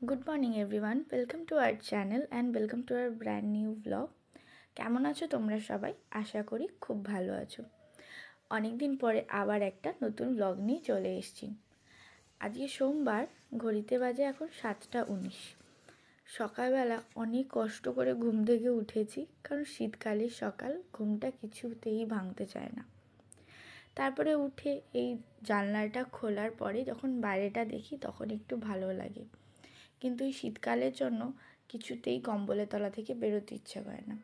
Good morning everyone, welcome to our channel and welcome to our brand new blog. কেমন আছো তোমরা সবাই? আশা করি খুব ভালো আছো। অনেক দিন পরে আবার একটা নতুন ব্লগ নিয়ে চলে এসেছি। আজকে সোমবার, ঘড়িতে বাজে এখন 7:19। সকালবেলা অনেক কষ্ট করে ঘুম থেকে উঠেছি, কারণ শীতকালের সকাল, ঘুমটা কিছুতেই ভাঙতে চায় না। তারপরে উঠে এই জানলাটা খোলার পরে যখন বাইরেটা দেখি তখন একটু ভালো লাগে, কিন্তু এই শীতকালের জন্য কিছুতেই কম্বলের তলা থেকে বেরোতে ইচ্ছা করে না।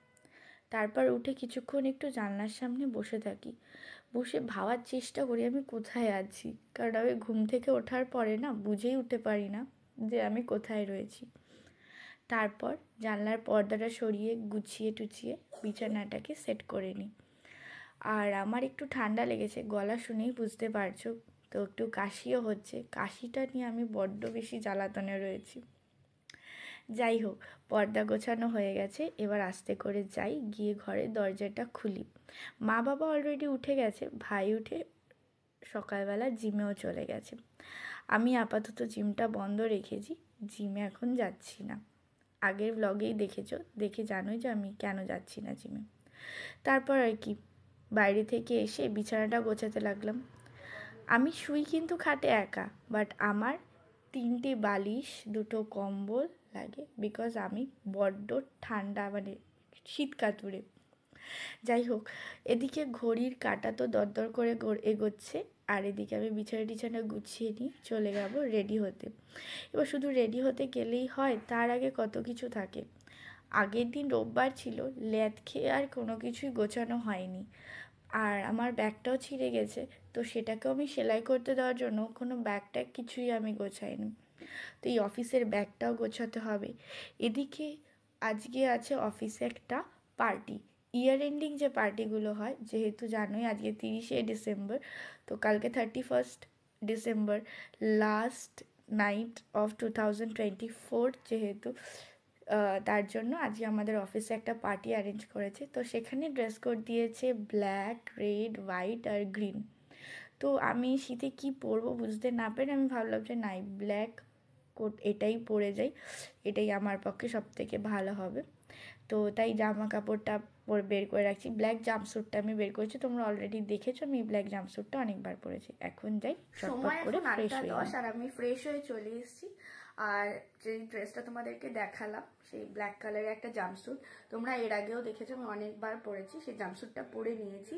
তারপর উঠে কিছুক্ষণ একটু জানলার সামনে বসে থাকি, বসে ভাবার চেষ্টা করি আমি কোথায় আছি, কারণ আমি ঘুম থেকে ওঠার পরে না বুঝেই উঠতে পারি না যে আমি কোথায় রয়েছি। তারপর জানলার পর্দাটা সরিয়ে গুছিয়ে টুছিয়ে বিছানাটাকে সেট করে নিই। আর আমার একটু ঠান্ডা লেগেছে, গলা শুনেই বুঝতে পারছো, তো একটু কাশিও হচ্ছে। কাশিটা নিয়ে আমি বড্ড বেশি জ্বালাতনে রয়েছি। যাই হোক, পর্দা গোছানো হয়ে গেছে, এবার আস্তে করে যাই, গিয়ে ঘরের দরজাটা খুলি। মা বাবা অলরেডি উঠে গেছে, ভাই উঠে সকালবেলা জিমেও চলে গেছে। আমি আপাতত জিমটা বন্ধ রেখেছি, জিমে এখন যাচ্ছি না। আগের ব্লগেই দেখে জানোই যে আমি কেন যাচ্ছি না জিমে। তারপর আর কি, বাইরে থেকে এসে বিছানাটা গোছাতে লাগলাম। আমি শুই কিন্তু খাটে একা, বাট আমার 3টে বালিশ, 2টো কম্বল লাগে, বিকজ আমি বড্ড ঠান্ডা, মানে শীত কাতুরে। যাই হোক, এদিকে ঘড়ির কাঁটা তো দরদর করে এগোচ্ছে, আর এদিকে আমি বিছানা গুছিয়ে নিয়ে চলে যাব রেডি হতে। এবার শুধু রেডি হতে গেলেই হয়, তার আগে কত কিছু থাকে। আগের দিন রোববার ছিল, ল্যাদ খেয়ে আর কোনো কিছুই গোছানো হয়নি। আর আমার ব্যাগটাও ছিঁড়ে গেছে, তো সেটাকেও আমি সেলাই করতে দেওয়ার জন্য কোনো ব্যাগ কিছুই আমি গোছাইনি। তো এই অফিসের ব্যাগটাও গোছাতে হবে। এদিকে আজকে আছে অফিসে একটা পার্টি, ইয়ার এন্ডিং যে পার্টিগুলো হয়, যেহেতু জানোই আজকে 30শে ডিসেম্বর, তো কালকে 31st December, last night of 2024, যেহেতু তার জন্য আজকে আমাদের অফিসে একটা পার্টি অ্যারেঞ্জ করেছে। তো সেখানে ড্রেস কোড দিয়েছে ব্ল্যাক, রেড, হোয়াইট আর গ্রিন। তো আমি শীতে কি পরবো বুঝতে না পেরে আমি ভাবলাম যে নাই, ব্ল্যাক কোট এটাই পরে যাই, এটাই আমার পক্ষে সব থেকে ভালো হবে। তো তাই জামা কাপড়টা বের করে রাখছি। ব্ল্যাক জাম্পস্যুটটা আমি বের করেছি, তোমরা অলরেডি দেখেছো, আমি ব্ল্যাক জাম্পস্যুটটা অনেকবার পরেছি। এখন যাই চটপট করে ফ্রেশ হয়ে নিই। আর আমি ফ্রেশ হয়ে চলে এসেছি। আর যে ড্রেসটা তোমাদেরকে দেখালাম, সেই ব্ল্যাক কালারের একটা জাম্পস্যুট, তোমরা এর আগেও দেখেছো, আমি অনেকবার পরেছি, সেই জাম্পস্যুটটা পরে নিয়েছি।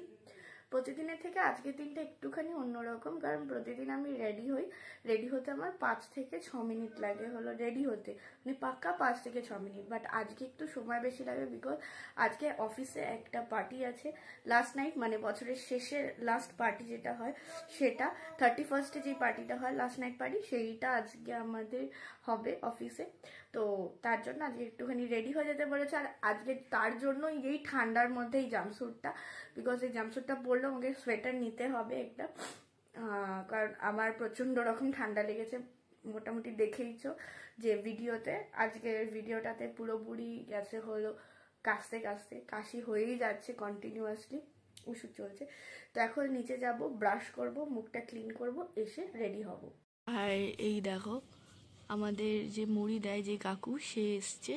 প্রতিদিনের থেকে আজকের দিনটা একটুখানি অন্যরকম, কারণ প্রতিদিন আমি রেডি হতে আমার 5 থেকে 6 মিনিট লাগে, হলো রেডি হতে, মানে পাক্কা 5 থেকে 6 মিনিট। বাট আজকে একটু সময় বেশি লাগে, বিকজ আজকে অফিসে একটা পার্টি আছে, লাস্ট নাইট, মানে বছরের শেষের লাস্ট পার্টি যেটা হয়, সেটা 31স্টে যে পার্টিটা হয়, লাস্ট নাইট পার্টি, সেইটা আজকে আমাদের হবে অফিসে। তো তার জন্য আজকে একটুখানি রেডি হয়ে যেতে বলেছে। আর আজকে তার জন্য এই ঠান্ডার মধ্যে এই জাম্পস্যুটটা, বিকজ এই জাম্পস্যুটটা পরলে আমাকে সোয়েটার নিতে হবে একটা, কারণ আমার প্রচন্ড রকম ঠান্ডা লেগেছে। মোটামুটি দেখেইছো যে ভিডিওতে, আজকের ভিডিওটাতে পুরোপুরি গেছে হলো কাশতে কাশতে, কাশি হয়েই যাচ্ছে কন্টিনিউয়াসলি, ওষুধ চলছে। তো এখন নিচে যাব, ব্রাশ করব, মুখটা ক্লিন করব, এসে রেডি হব। আর এই দেখো, আমাদের যে মুড়ি দেয় যে কাকু, সে এসছে।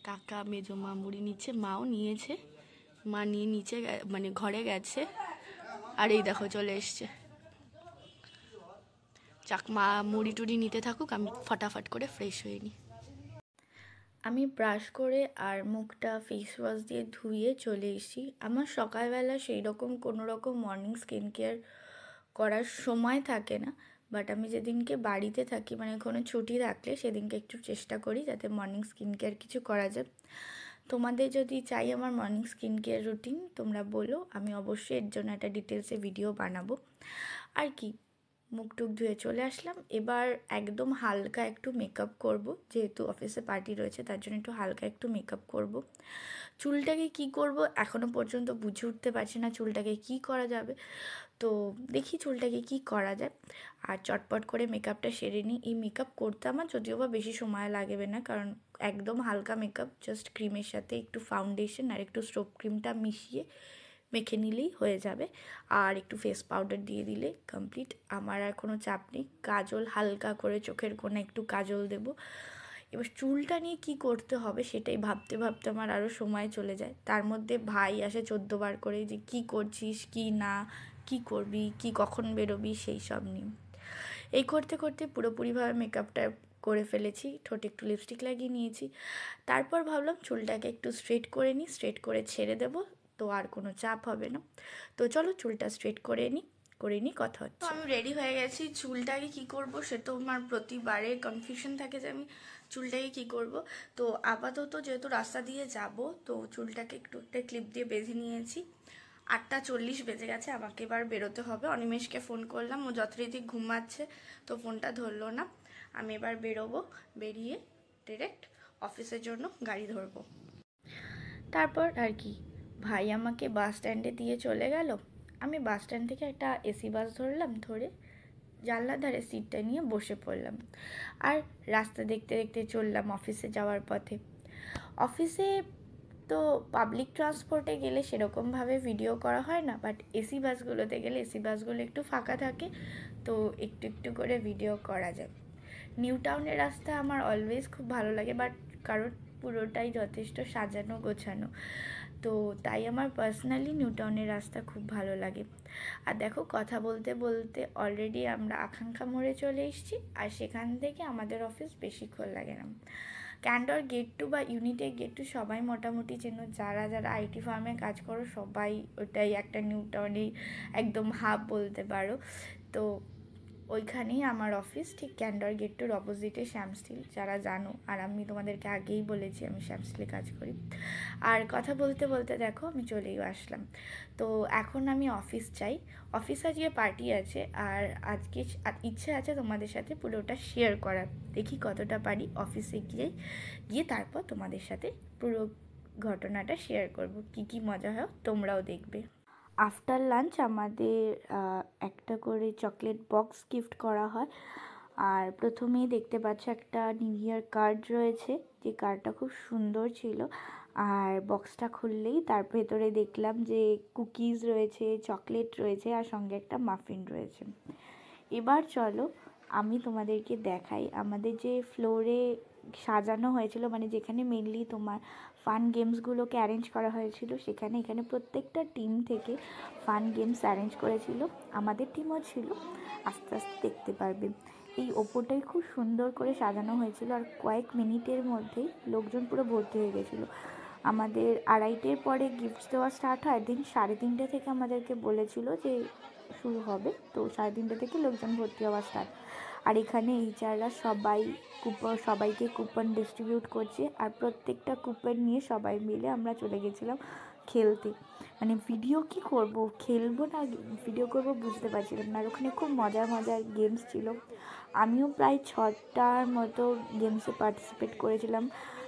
কাকা মেজো মা মুড়ি নিচ্ছে, মাও নিয়েছে, মা নিয়ে নিচে মানে ঘরে গেছে। আর এই দেখো চলে এসছে। চাক, মা মুড়ি টুড়ি নিতে থাকুক, আমি ফটাফট করে ফ্রেশ হয়ে নিই। আমি ব্রাশ করে আর মুখটা ফেস ওয়াশ দিয়ে ধুয়ে চলে এসেছি। আমার সকালবেলা সেই রকম কোনো রকম মর্নিং স্কিন কেয়ার করার সময় থাকে না, বাট আমি যেদিনকে বাড়িতে থাকি, মানে কোনো ছুটি থাকলে, সেদিনকে একটু চেষ্টা করি যাতে মর্নিং স্কিন কেয়ার কিছু করা যায়। তোমাদের যদি চাই আমার মর্নিং স্কিন কেয়ার রুটিন, তোমরা বলো, আমি অবশ্যই এর জন্য একটা ডিটেলসে ভিডিও বানাবো। আর কি, মুখ টুক ধুয়ে চলে আসলাম। এবার একদম হালকা একটু মেকআপ করব, যেহেতু অফিসে পার্টি রয়েছে, তার জন্য একটু হালকা একটু মেকআপ করব। চুলটাকে কি করব এখনও পর্যন্ত বুঝে উঠতে পারছি না, চুলটাকে কি করা যাবে। তো দেখি চুলটাকে কি করা যায়, আর চটপট করে মেকআপটা সেরে নিই। এই মেকআপ করতে আমার যদিও বা বেশি সময় লাগবে না, কারণ একদম হালকা মেকআপ, জাস্ট ক্রিমের সাথে একটু ফাউন্ডেশন আর একটু স্ট্রোব ক্রিমটা মিশিয়ে মেখে নিলেই হয়ে যাবে, আর একটু ফেস পাউডার দিয়ে দিলে কমপ্লিট। আমার আর কোনো চাপ নেই। কাজল হালকা করে চোখের কোণে একটু কাজল দেব, এবার চুলটা নিয়ে কী করতে হবে সেটাই ভাবতে ভাবতে আমার আরও সময় চলে যায়। তার মধ্যে ভাই আসে 14 বার করে যে কী করছিস কী না, কী করবি, কী কখন বেরোবি, সেই সব নিয়ে। এই করতে করতে পুরোপুরিভাবে মেকআপটা করে ফেলেছি, ঠোঁটে একটু লিপস্টিক লাগিয়ে নিয়েছি। তারপর ভাবলাম চুলটাকে একটু স্ট্রেট করে নিই, স্ট্রেট করে ছেড়ে দেবো, তো আর কোনো চাপ হবে না। তো চলো চুলটা স্ট্রেট করে নিই কথা হচ্ছে। তো আমি রেডি হয়ে গেছি। চুলটাকে কি করব সে তো আমার প্রতিবারে কনফিউশন থাকে যে আমি চুলটাকে কি করব। তো আপাতত যেহেতু রাস্তা দিয়ে যাব, তো চুলটাকে একটু একটা ক্লিপ দিয়ে বেঁধে নিয়েছি। 8:40 বেজে গেছে, আমাকে এবার বেরোতে হবে। অনিমেষকে ফোন করলাম, ও যথারীতি ঘুমাচ্ছে, তো ফোনটা ধরলো না। আমি এবার বেরোবো, বেরিয়ে ডিরেক্ট অফিসের জন্য গাড়ি ধরবো। তারপর আর কি, ভাই আমাকে বাস স্ট্যান্ডে দিয়ে চলে গেল। আমি বাস স্ট্যান্ড থেকে একটা এসি বাস ধরলাম, ধরে জানলার ধারে সিটটা নিয়ে বসে পড়লাম। আর রাস্তা দেখতে দেখতে চললাম অফিসে যাওয়ার পথে। অফিসে তো পাবলিক ট্রান্সপোর্টে গেলে সেরকমভাবে ভিডিও করা হয় না, বাট এসি বাসগুলোতে গেলে এসি বাসগুলো একটু ফাঁকা থাকে, তো একটু একটু করে ভিডিও করা যায়। নিউ টাউনের রাস্তা আমার অলওয়েজ খুব ভালো লাগে, বাট কারণ পুরোটাই যথেষ্ট সাজানো গোছানো, তো তাই আমার পার্সোনালি নিউ টাউনের রাস্তা খুব ভালো লাগে। আর দেখো, কথা বলতে বলতে অলরেডি আমরা আকাঙ্ক্ষা মোড়ে চলে এসেছি, আর সেখান থেকে আমাদের অফিস বেশিক্ষণ লাগে না। ক্যান্ডর গেট টু বা ইউনিটেক গেট টু সবাই মোটামুটি চেনো, যারা যারা আইটি ফার্মে কাজ করো সবাই, ওটাই একটা নিউ টাউনেই একদম হাব বলতে পারো। তো ওইখানেই আমার অফিস, ঠিক ক্যান্ডর গেট টুর অপোজিটে শ্যাম স্টিল, যারা জানো। আর আমি তোমাদেরকে আগেই বলেছি আমি শ্যাম স্টিলে কাজ করি। আর কথা বলতে বলতে দেখো আমি চলেই আসলাম। তো এখন আমি অফিস চাই। অফিস আজকে পার্টি আছে, আর আজকে ইচ্ছে আছে তোমাদের সাথে পুরোটা শেয়ার করার। দেখি কতটা পারি অফিসে গিয়ে তারপর তোমাদের সাথে পুরো ঘটনাটা শেয়ার করব। কি কি মজা হয় তোমরাও দেখবে। আফটার লাঞ্চ আমাদের একটা করে চকলেট বক্স গিফট করা হয়। আর প্রথমেই দেখতে পাচ্ছ একটা নিউ ইয়ার কার্ড রয়েছে, যে কার্ডটা খুব সুন্দর ছিল। আর বক্সটা খুললেই তার ভেতরে দেখলাম যে কুকিজ রয়েছে, চকলেট রয়েছে, আর সঙ্গে একটা মাফিন রয়েছে। এবার চলো আমি তোমাদেরকে দেখাই আমাদের যে ফ্লোরে সাজানো হয়েছিল, মানে যেখানে মেনলি তোমার ফান গেমসগুলোকে অ্যারেঞ্জ করা হয়েছিল, এখানে প্রত্যেকটা টিম থেকে ফান গেমস অ্যারেঞ্জ করেছিল। আমাদের টিমও ছিল, আস্তে আস্তে দেখতে পারবে। এই ওপরটাই খুব সুন্দর করে সাজানো হয়েছিল, আর কয়েক মিনিটের মধ্যেই লোকজন পুরো ভর্তি হয়ে গেছিলো। আমাদের 2:30-এর পরে গিফটস দেওয়া স্টার্ট হয়। দিন 3:30 থেকে আমাদেরকে বলেছিল যে শুরু হবে, তো 3:30 থেকে লোকজন ভর্তি হওয়া স্টার্ট। আর এখানে এইচআররা সবাইকে কুপন ডিস্ট্রিবিউট করছে, আর প্রত্যেকটা কুপন নিয়ে সবাই মিলে আমরা চলে গেছিলাম খেলতে। মানে ভিডিও কি করব, খেলবো না ভিডিও করব বুঝতে পারছিলাম না। আর ওখানে খুব মজার মজার গেমস ছিল। আমিও প্রায় 6টার মতো গেমসে পার্টিসিপেট করেছিলাম।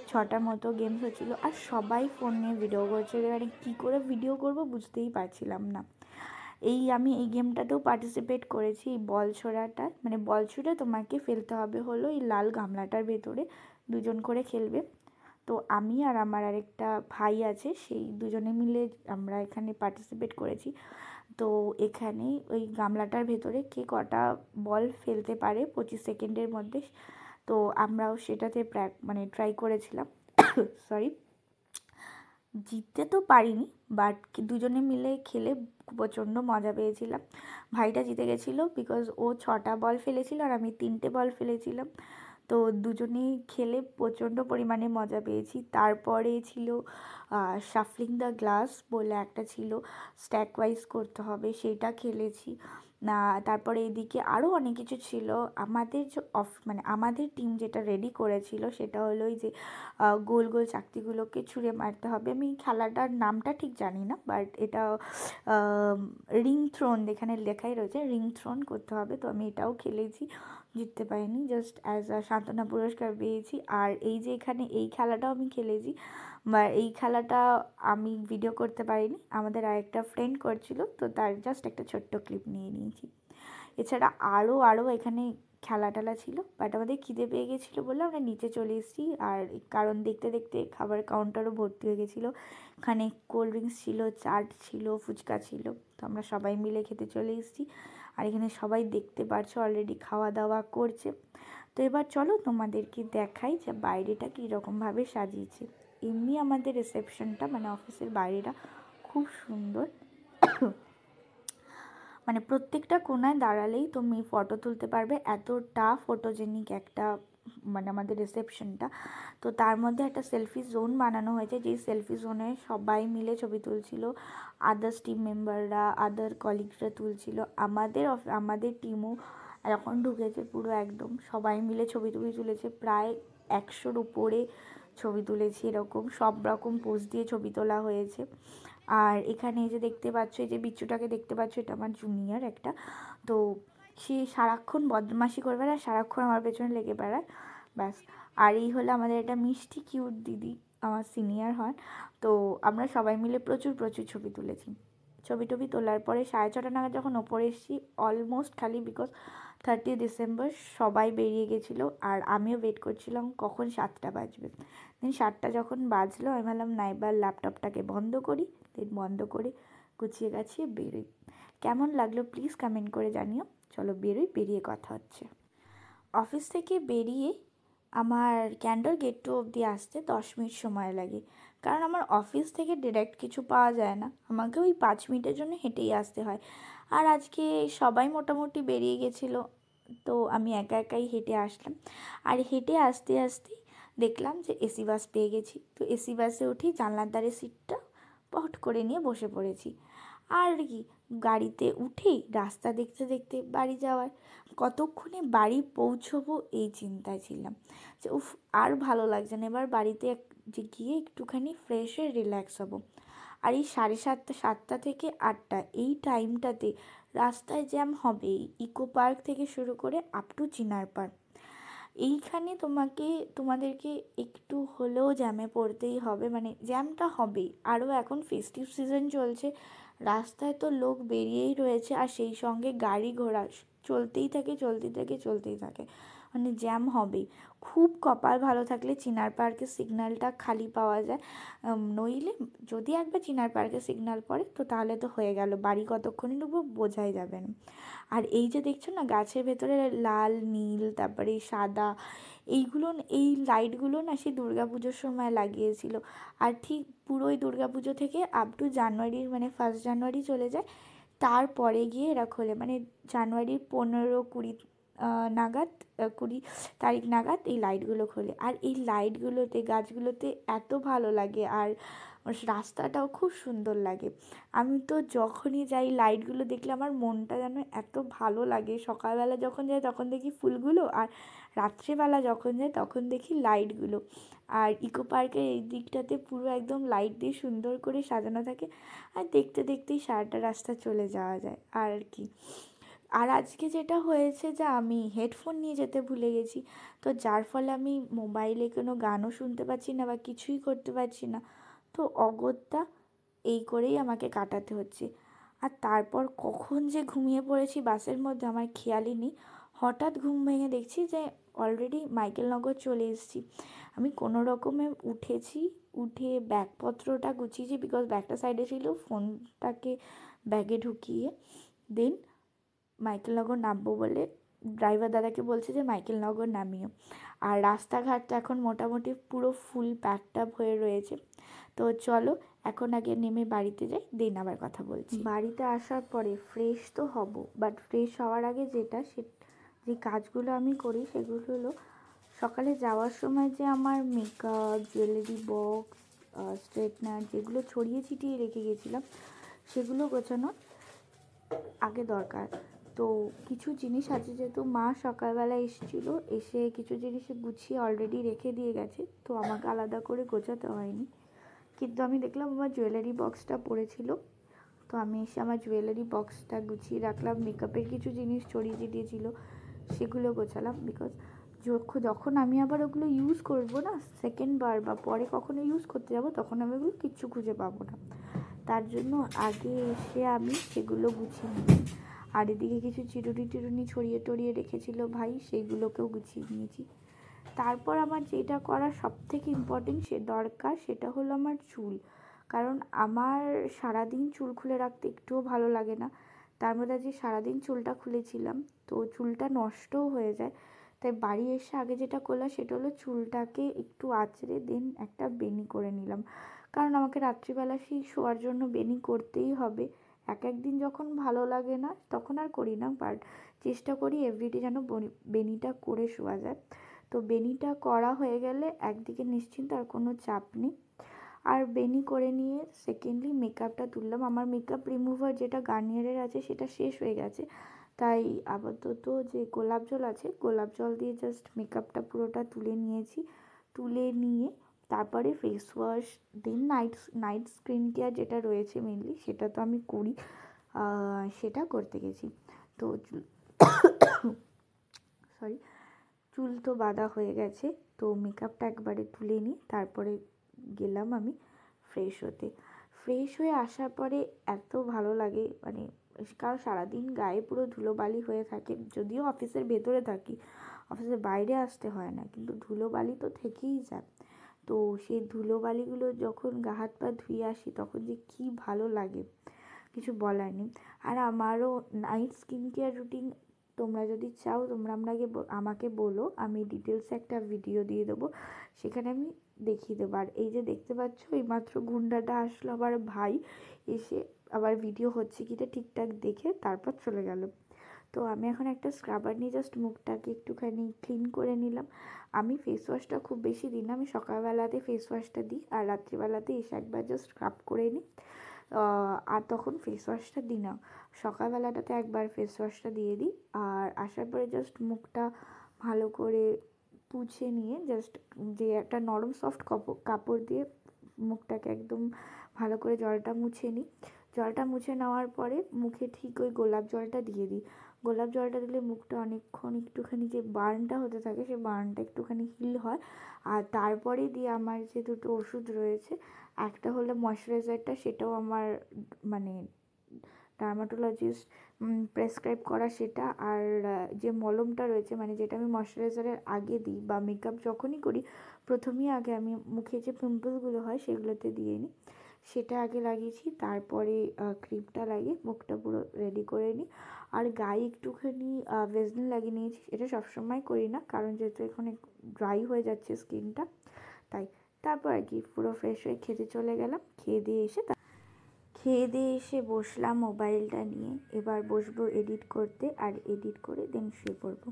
6টার মতো গেমস হচ্ছিলো, আর সবাই ফোন নিয়ে ভিডিও করছে। মানে কী করে ভিডিও করব বুঝতেই পারছিলাম না। আমি এই গেমটাতেও পার্টিসিপেট করেছি, এই বল ছোড়াটা। মানে বল ছুঁড়ে তোমাকে ফেলতে হবে হলো এই লাল গামলাটার ভেতরে, 2জন করে খেলবে। তো আমি আর আমার আরেকটা ভাই আছে, সেই দুজনে মিলে আমরা এখানে পার্টিসিপেট করেছি। তো এখানে ওই গামলাটার ভেতরে কে কটা বল ফেলতে পারে 25 সেকেন্ডের মধ্যে, তো আমরাও সেটাতে ট্রাই করেছিলাম। সরি, জিততে তো পারিনি, বাট দুজনে মিলে খেলে প্রচণ্ড মজা পেয়েছিলাম। ভাইটা জিতে গেছিলো বিকজ ও 6টা বল ফেলেছিল আর আমি 3টে বল ফেলেছিলাম। তো দুজনেই খেলে প্রচণ্ড পরিমাণে মজা পেয়েছি। তারপরে ছিল শাফলিং দ্য গ্লাস বলে একটা ছিল, স্ট্যাক ওয়াইজ করতে হবে, সেটা খেলেছি। তারপরে এদিকে আরও অনেক কিছু ছিল। আমাদের যে আমাদের টিম যেটা রেডি করেছিল সেটা হলো ওই যে গোল গোল চাকতিগুলোকে ছুঁড়ে মারতে হবে। আমি খেলাটার নামটা ঠিক জানি না, বাট এটা রিং থ্রোন, এখানে লেখাই রয়েছে রিং থ্রোন করতে হবে। তো আমি এটাও খেলেছি, জিততে পারিনি, জাস্ট অ্যাজ আ সান্ত্বনা পুরস্কার পেয়েছি। আর এই যে এখানে এই খেলাটাও আমি খেলেছি, বা এই খেলাটা আমি ভিডিও করতে পারিনি, আমাদের আরেকটা ফ্রেন্ড করছিল, তো তার জাস্ট একটা ছোট্ট ক্লিপ নিয়ে নিয়েছি। এছাড়া আরও এখানে খেলা টেলা ছিল, বাট আমাদের খিদে পেয়ে গেছিলো বলে আমরা নিচে চলে এসেছি। আর কারণ দেখতে দেখতে খাবার কাউন্টারও ভর্তি হয়ে গেছিলো। এখানে কোল্ড ড্রিঙ্কস ছিল, চাট ছিল, ফুচকা ছিল, তো আমরা সবাই মিলে খেতে চলে এসেছি। আর এখানে সবাই দেখতে পারছো অলরেডি খাওয়া দাওয়া করছে। তো এবার চলো তোমাদেরকে দেখাই যে বাইরেটা কীরকমভাবে সাজিয়েছে। এমনি আমাদের রিসেপশনটা মানে অফিসের বাইরেটা খুব সুন্দর, মানে প্রত্যেকটা কোণায় দাঁড়ালেই তুমি ফটো তুলতে পারবে, এতটা ফটোজেনিক একটা মানে আমাদের রিসেপশনটা। তো তার মধ্যে একটা সেলফি জোন বানানো হয়েছে, যেই সেলফি জোনে সবাই মিলে ছবি তুলছিল, আদার্স টিম মেম্বাররা, আদার কলিগসরা তুলছিল। আমাদের টিমও যখন ঢুকেছে পুরো একদম সবাই মিলে ছবি তুলেছে, প্রায় 100-র উপরে ছবি তুলেছি, এরকম সব রকম পোজ দিয়ে ছবি তোলা হয়েছে। আর এখানে এই যে দেখতে পাচ্ছ, এই যে বিচ্ছুটাকে দেখতে পাচ্ছ, এটা আমার জুনিয়র একটা। তো সে সারাক্ষণ বদমাশি করে বেড়ায়, সারাক্ষণ আমার পেছনে লেগে বেড়ায়, ব্যাস। আর এই হলো আমাদের একটা মিষ্টি কিউট দিদি, আমার সিনিয়র হন। তো আমরা সবাই মিলে প্রচুর ছবি তুলেছি। ছবি তোলার পরে 6:30 নাগাদ যখন ওপরে এসেছি, অলমোস্ট খালি, বিকজ 30 ডিসেম্বর সবাই বেরিয়ে গেছিলো আর আমিও ওয়েট করছিলাম কখন 7টা বাজবে। দেন 7টা যখন বাজলো আমি ভাবলাম না, এবার ল্যাপটপটাকে বন্ধ করি। দেন বন্ধ করে গুছিয়ে গাছিয়ে বেরোই। কেমন লাগলো প্লিজ কমেন্ট করে জানিও। চলো বেরোই, বেরিয়ে কথা হচ্ছে। অফিস থেকে বেরিয়ে আমার ক্যান্ডর গেট টু অবধি আসতে 10 মিনিট সময় লাগে, কারণ আমার অফিস থেকে ডিরেক্ট কিছু পাওয়া যায় না, আমাকে ওই 5 মিনিটের জন্য হেঁটেই আসতে হয়। আর আজকে সবাই মোটামুটি বেরিয়ে গেছিলো, তো আমি একা একাই হেঁটে আসলাম। আর হেঁটে আসতে দেখলাম যে এসি বাস পেয়ে গেছি। তো এসি বাসে উঠেই জানলার ধারে সিটটা পট করে নিয়ে বসে পড়েছি। আর কি, গাড়িতে উঠেই রাস্তা দেখতে দেখতে বাড়ি যাওয়ার, কতক্ষণে বাড়ি পৌঁছবো এই চিন্তায় ছিলাম যে উফ, আর ভালো লাগছে না, এবার বাড়িতে যে গিয়ে একটুখানি ফ্রেশ হয়ে রিল্যাক্স হবো। আর এই 7:30 7টা থেকে 8টা এই টাইমটাতে রাস্তায় জ্যাম হবেই, ইকো পার্ক থেকে শুরু করে আপ টু চিনার পার্ক। এইখানে তোমাদেরকে একটু হলেও জ্যামে পড়তেই হবে, মানে জ্যামটা হবেই। আরও এখন ফেস্টিভ সিজন চলছে, রাস্তায় তো লোক বেরিয়েই রয়েছে, আর সেই সঙ্গে গাড়ি ঘোড়া চলতেই থাকে, মানে জ্যাম হবেই। খুব কপাল ভালো থাকলে চিনার পার্কের সিগন্যালটা খালি পাওয়া যায়, নইলে যদি একবার চিনার পার্কের সিগন্যাল পড়ে তো তাহলে তো হয়ে গেল, বাড়ি কতক্ষণে ঢুকবো বোঝাই যাবে না। আর এই যে দেখছো না গাছের ভেতরে লাল নীল তারপরে সাদা, এই লাইটগুলো না সেই দুর্গাপুজোর সময় লাগিয়েছিল। আর ঠিক পুরোই দুর্গাপুজো থেকে আপ টু জানুয়ারির মানে 1 জানুয়ারি চলে যায়, তারপরে গিয়ে এরা খোলে, মানে জানুয়ারির 15-20 নাগাদ, 20 তারিখ নাগাদ এই লাইটগুলো খোলে। আর এই লাইটগুলোতে গাছগুলোতে এত ভালো লাগে, আর রাস্তাটাও খুব সুন্দর লাগে। আমি তো যখনই যাই লাইটগুলো দেখলে আমার মনটা যেন এত ভালো লাগে। সকালবেলা যখন যাই তখন দেখি ফুলগুলো, আর রাত্রেবেলা যখন যাই তখন দেখি লাইটগুলো। আর ইকো পার্কের এই দিকটাতে পুরো একদম লাইট দিয়ে সুন্দর করে সাজানো থাকে, আর দেখতে দেখতেই সারাটা রাস্তা চলে যাওয়া যায় আর কি। আর আজকে যেটা হয়েছে যে আমি হেডফোন নিয়ে যেতে ভুলে গেছি, তো যার ফলে আমি মোবাইলে কোনো গানও শুনতে পাচ্ছি না বা কিছুই করতে পারছি না। তো অগত্যা এই করেই আমাকে কাটাতে হচ্ছে। আর তারপর কখন যে ঘুমিয়ে পড়েছি বাসের মধ্যে আমার খেয়ালই নেই। হঠাৎ ঘুম ভেঙে দেখছি যে অলরেডি মাইকেলনগর চলে এসেছি। আমি কোনো রকমে উঠে ব্যাগপত্রটা গুছিয়েছি, বিকজ ব্যাগটা সাইডে ছিল, ফোনটাকে ব্যাগে ঢুকিয়ে দেন মাইকেলনগর নামবো বলে ড্রাইভার দাদাকে বলছে যে মাইকেলনগর নামিও। আর রাস্তাঘাটটা এখন মোটামুটি পুরো ফুল প্যাকড আপ হয়ে রয়েছে। তো চলো এখন আগে নেমে বাড়িতে যাই, দেন আবার কথা বলছি। বাড়িতে আসার পরে ফ্রেশ তো হব, বাট ফ্রেশ হওয়ার আগে যে কাজগুলো আমি করি সেগুলো হলো, সকালে যাওয়ার সময় যে আমার মেকআপ, জুয়েলারি বক্স, স্ট্রেটনার যেগুলো ছড়িয়ে ছিটিয়ে রেখে গেছিলাম সেগুলো গোছানো আগে দরকার। তো কিছু জিনিস আছে, যেহেতু মা সকালবেলা এসেছিলো, এসে কিছু জিনিস গুছিয়ে অলরেডি রেখে দিয়ে গেছে, তো আমাকে আলাদা করে গোছাতে হয়নি। কিন্তু আমি দেখলাম আমার জুয়েলারি বক্সটা পড়েছিল, তো আমি এসে আমার জুয়েলারি বক্সটা গুছিয়ে রাখলাম। মেকআপের কিছু জিনিস ছড়িয়ে ছিটিয়েছিল সেগুলো গোছালাম, বিকজ যখন আমি আবার ওগুলো ইউজ করবো না সেকেন্ড বার বা পরে কখনো ইউজ করতে যাবো, তখন আমি ওগুলো কিচ্ছু খুঁজে পাবো না। তার জন্য আগে এসে আমি সেগুলো গুছিয়ে নিই। আর এদিকে কিছু চিরুনি ছড়িয়ে টড়িয়ে রেখেছিল ভাই, সেইগুলোকেও গুছিয়ে নিয়েছি। তারপর আমার যেটা করা সবথেকে ইম্পর্টেন্ট দরকার সেটা হলো আমার চুল, কারণ আমার সারাদিন চুল খুলে রাখতে একটুও ভালো লাগে না। তার মধ্যে আজকে সারাদিন চুলটা খুলেছিলাম, তো চুলটা নষ্টও হয়ে যায়। তাই বাড়ি এসে আগে যেটা করলাম সেটা হলো চুলটাকে একটু আঁচড়ে দেন একটা বেনি করে নিলাম, কারণ আমাকে রাত্রিবেলা সেই শোয়ার জন্য বেনি করতেই হবে। এক একদিন যখন ভালো লাগে না তখন আর করি না, বাট চেষ্টা করি এভরিডে যেন বেনিটা করে শোয়া যায়। তো বেনিটা করা হয়ে গেলে একদিকে নিশ্চিন্ত, আর কোনো চাপ নেই। আর বেনি করে নিয়ে সেকেন্ডলি মেকআপটা তুললাম। আমার মেকআপ রিমুভার যেটা গার্নিয়ারের আছে সেটা শেষ হয়ে গেছে, তাই আপাতত যে গোলাপ জল আছে গোলাপ জল দিয়ে জাস্ট মেকআপটা পুরোটা তুলে নিয়েছি। তুলে নিয়ে তারপরে ফেস ওয়াশ দেন নাইট স্কিন কেয়ার যেটা রয়েছে মেনলি সেটা তো আমি করি, সেটা করতে গেছি। তো সরি, চুল তো বাঁধা হয়ে গেছে, তো মেকআপটা একবারে তুলে নিই, তারপরে গেলাম আমি ফ্রেশ হতে। ফ্রেশ হয়ে আসার পরে এত ভালো লাগে, মানে কারণ সারাদিন গায়ে পুরো ধুলোবালি হয়ে থাকে, যদিও অফিসের ভেতরে থাকি, অফিসের বাইরে আসতে হয় না, কিন্তু ধুলোবালি তো থেকেই যায়। তো সেই ধুলোবালিগুলো যখন গা হাত পা ধুয়ে আসি তখন যে কী ভালো লাগে কিছু বলার নেই। আর আমারও নাইট স্কিন কেয়ার রুটিন তোমরা যদি চাও তোমরা আমাকে বলো, আমি ডিটেলসে একটা ভিডিও দিয়ে দেবো, সেখানে আমি দেখিয়ে দেবো। আর এই যে দেখতে পাচ্ছ এই মাত্র গুন্ডাটা আসলো আমার ভাই, এসে আবার ভিডিও হচ্ছে কিনা ঠিকঠাক দেখে তারপর চলে গেল। তো আমি এখন একটা স্ক্রাবার নিয়ে জাস্ট মুখটাকে একটুখানি ক্লিন করে নিলাম। আমি ফেস ওয়াশটা খুব বেশি দিই না, আমি সকালবেলাতে ফেস ওয়াশটা দিই আর রাত্রিবেলাতে এসে একবার জাস্ট স্ক্রাব করে নিই, আর তখন ফেস ওয়াশটা দিই না। সকালবেলাটাতে একবার ফেস ওয়াশটা দিয়ে দিই, আর আসার পরে জাস্ট মুখটা ভালো করে পুছে নিয়ে জাস্ট যে একটা নরম সফট কাপড় দিয়ে মুখটাকে একদম ভালো করে জলটা মুছে নিই। জলটা মুছে নেওয়ার পরে মুখে ঠিক ওই গোলাপ জলটা দিয়ে দিই। গোলাপ জলটা দিলে মুখটা অনেকক্ষণ একটুখানি যে বার্নটা হতে থাকে সেই বার্নটা একটুখানি হিল হয়। আর তারপরে দিয়ে আমার যে দুটো ওষুধ রয়েছে, একটা হলো ময়শ্চারাইজারটা, সেটাও আমার মানে ডার্মাটোলজিস্ট প্রেসক্রাইব করা সেটা, আর যে মলমটা রয়েছে মানে যেটা আমি ময়শ্চারাইজারের আগে দিই বা মেকআপ যখনই করি প্রথমেই আগে আমি মুখে যে পিম্পলসগুলো হয় সেগুলোতে দিয়ে নিই, সেটা আগে লাগিয়েছি, তারপরে ক্রিমটা লাগিয়ে মুখটা পুরো রেডি করে নিই। আর গায়ে একটুখানি ভেজলিন লাগিয়ে নিয়েছি, এটা সবসময় করি না কারণ যেহেতু এখানে ড্রাই হয়ে যাচ্ছে স্কিনটা, তাই। তারপর আর কি পুরো ফ্রেশ হয়ে খেতে চলে গেলাম, খেয়ে দিয়ে এসে বসলাম মোবাইলটা নিয়ে, এবার বসবো এডিট করতে, আর এডিট করে দেন শুয়ে পড়বো।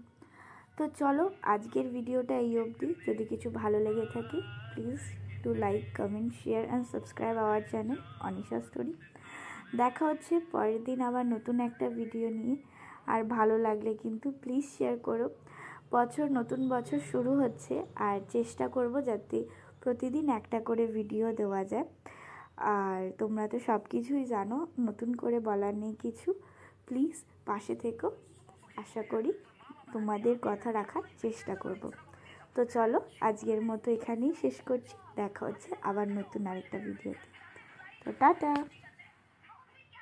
তো চলো আজকের ভিডিওটা এই অবধি। যদি কিছু ভালো লেগে থাকে please do like, comment, share and subscribe our channel Anisha story. দেখা হচ্ছে পরের দিন আবার নতুন একটা ভিডিও নিয়ে, আর ভালো লাগলে কিন্তু প্লিজ শেয়ার করো। নতুন বছর শুরু হচ্ছে, আর চেষ্টা করব যাতে প্রতিদিন একটা করে ভিডিও দেওয়া যায়। আর তোমরা তো সব কিছুই জানো, নতুন করে বলার নেই কিছু, প্লিজ পাশে থেকো, আশা করি তোমাদের কথা রাখার চেষ্টা করব। তো চলো আজকের মতো এখানেই শেষ করছি, দেখা হচ্ছে আবার নতুন আরেকটা ভিডিওতে। তো টাটা।